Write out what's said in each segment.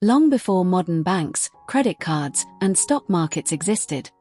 Long before modern banks, credit cards, and stock markets existed,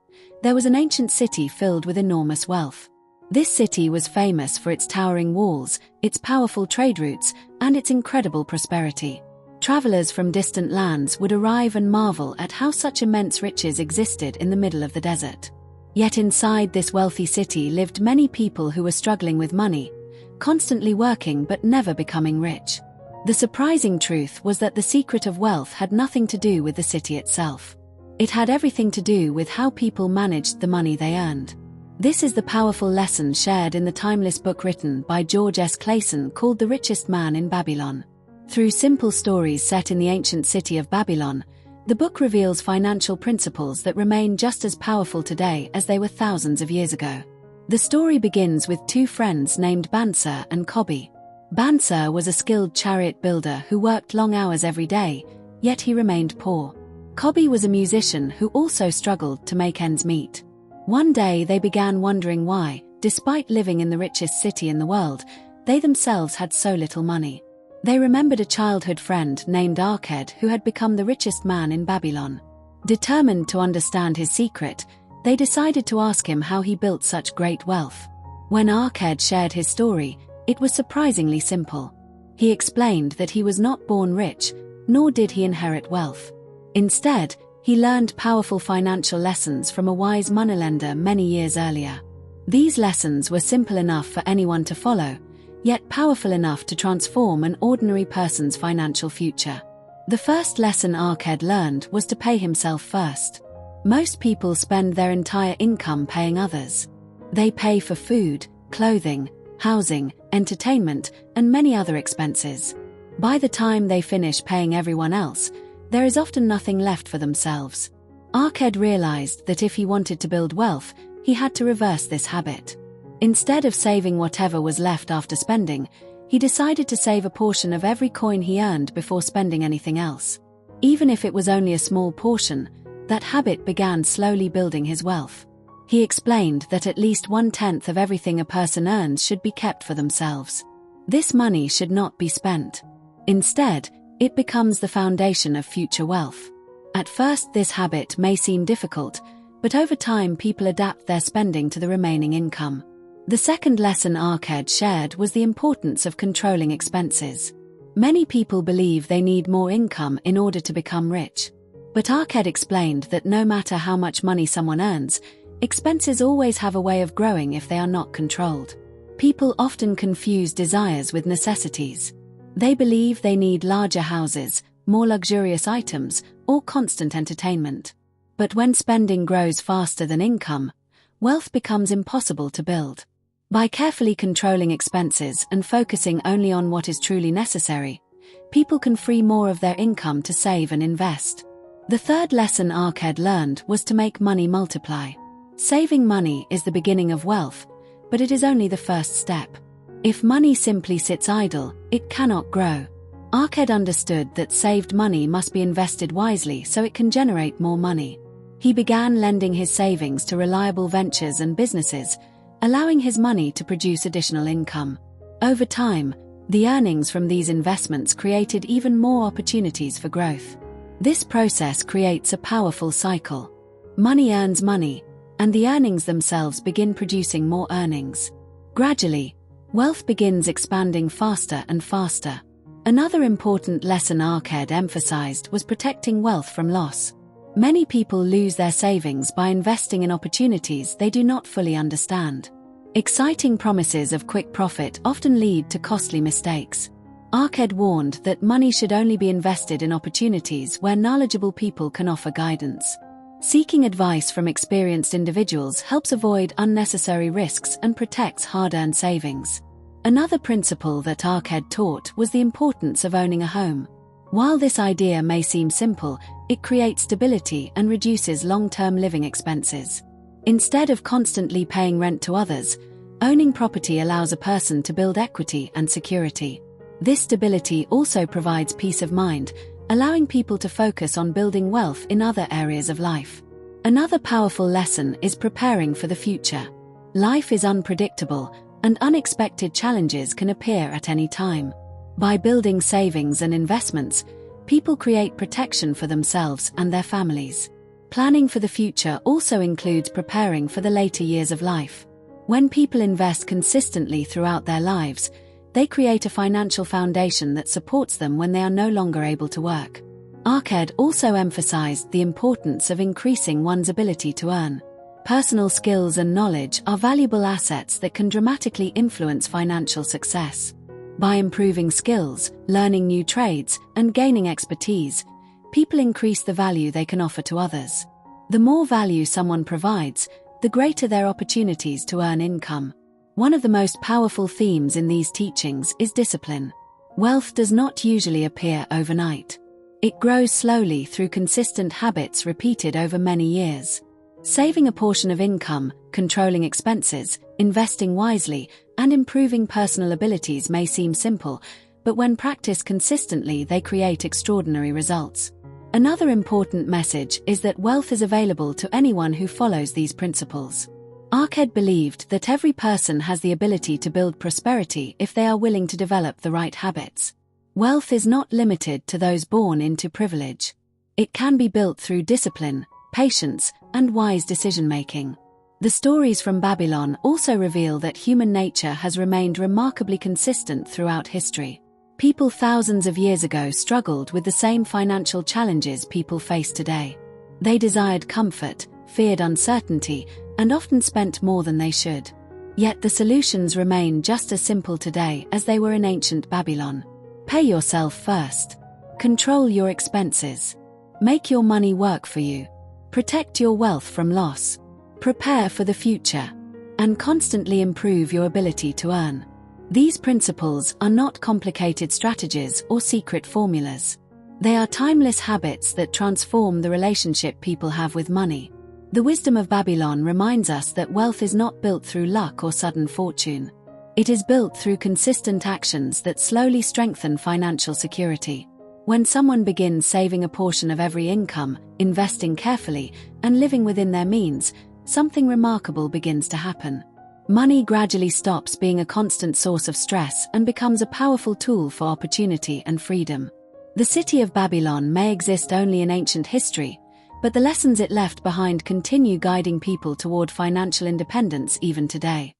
there was an ancient city filled with enormous wealth. This city was famous for its towering walls, its powerful trade routes, and its incredible prosperity. Travelers from distant lands would arrive and marvel at how such immense riches existed in the middle of the desert. Yet inside this wealthy city lived many people who were struggling with money, constantly working but never becoming rich. The surprising truth was that the secret of wealth had nothing to do with the city itself. It had everything to do with how people managed the money they earned. This is the powerful lesson shared in the timeless book written by George S. Clason called The Richest Man in Babylon. Through simple stories set in the ancient city of Babylon, the book reveals financial principles that remain just as powerful today as they were thousands of years ago. The story begins with two friends named Bansir and Kobi. Bansir was a skilled chariot builder who worked long hours every day, yet he remained poor. Kobi was a musician who also struggled to make ends meet. One day they began wondering why, despite living in the richest city in the world, they themselves had so little money. They remembered a childhood friend named Arked who had become the richest man in Babylon. Determined to understand his secret, they decided to ask him how he built such great wealth. When Arked shared his story, it was surprisingly simple. He explained that he was not born rich, nor did he inherit wealth. Instead, he learned powerful financial lessons from a wise moneylender many years earlier. These lessons were simple enough for anyone to follow, yet powerful enough to transform an ordinary person's financial future. The first lesson Arked learned was to pay himself first. Most people spend their entire income paying others. They pay for food, clothing, housing, entertainment, and many other expenses. By the time they finish paying everyone else, there is often nothing left for themselves. Arked realized that if he wanted to build wealth, he had to reverse this habit. Instead of saving whatever was left after spending, he decided to save a portion of every coin he earned before spending anything else. Even if it was only a small portion, that habit began slowly building his wealth. He explained that at least 1/10 of everything a person earns should be kept for themselves. This money should not be spent. Instead, it becomes the foundation of future wealth. At first, this habit may seem difficult, but over time people adapt their spending to the remaining income. The second lesson Arked shared was the importance of controlling expenses. Many people believe they need more income in order to become rich. But Arked explained that no matter how much money someone earns, expenses always have a way of growing if they are not controlled. People often confuse desires with necessities. They believe they need larger houses, more luxurious items, or constant entertainment. But when spending grows faster than income, wealth becomes impossible to build. By carefully controlling expenses and focusing only on what is truly necessary, people can free more of their income to save and invest. The third lesson Arked learned was to make money multiply. Saving money is the beginning of wealth, but it is only the first step. If money simply sits idle, it cannot grow. Arked understood that saved money must be invested wisely so it can generate more money. He began lending his savings to reliable ventures and businesses, allowing his money to produce additional income. Over time, the earnings from these investments created even more opportunities for growth. This process creates a powerful cycle. Money earns money, and the earnings themselves begin producing more earnings. Gradually, wealth begins expanding faster and faster. Another important lesson Arked emphasized was protecting wealth from loss. Many people lose their savings by investing in opportunities they do not fully understand. Exciting promises of quick profit often lead to costly mistakes. Arked warned that money should only be invested in opportunities where knowledgeable people can offer guidance. Seeking advice from experienced individuals helps avoid unnecessary risks and protects hard-earned savings. Another principle that Arked taught was the importance of owning a home. While this idea may seem simple, it creates stability and reduces long-term living expenses. Instead of constantly paying rent to others, owning property allows a person to build equity and security. This stability also provides peace of mind, allowing people to focus on building wealth in other areas of life. Another powerful lesson is preparing for the future. Life is unpredictable, and unexpected challenges can appear at any time. By building savings and investments, People create protection for themselves and their families. Planning for the future also includes preparing for the later years of life. When people invest consistently throughout their lives, they create a financial foundation that supports them when they are no longer able to work. Arked also emphasized the importance of increasing one's ability to earn. Personal skills and knowledge are valuable assets that can dramatically influence financial success. By improving skills, learning new trades, and gaining expertise, people increase the value they can offer to others. The more value someone provides, the greater their opportunities to earn income. One of the most powerful themes in these teachings is discipline. Wealth does not usually appear overnight. It grows slowly through consistent habits repeated over many years. Saving a portion of income, controlling expenses, investing wisely, and improving personal abilities may seem simple, but when practiced consistently, they create extraordinary results. Another important message is that wealth is available to anyone who follows these principles. Arked believed that every person has the ability to build prosperity if they are willing to develop the right habits. Wealth is not limited to those born into privilege. It can be built through discipline, patience, and wise decision-making. The stories from Babylon also reveal that human nature has remained remarkably consistent throughout history. People thousands of years ago struggled with the same financial challenges people face today. They desired comfort, feared uncertainty, and often spent more than they should. Yet the solutions remain just as simple today as they were in ancient Babylon. Pay yourself first. Control your expenses. Make your money work for you. Protect your wealth from loss. Prepare for the future. And constantly improve your ability to earn. These principles are not complicated strategies or secret formulas. They are timeless habits that transform the relationship people have with money. The wisdom of Babylon reminds us that wealth is not built through luck or sudden fortune. It is built through consistent actions that slowly strengthen financial security. When someone begins saving a portion of every income, investing carefully, and living within their means, something remarkable begins to happen. Money gradually stops being a constant source of stress and becomes a powerful tool for opportunity and freedom. The city of Babylon may exist only in ancient history, but the lessons it left behind continue guiding people toward financial independence even today.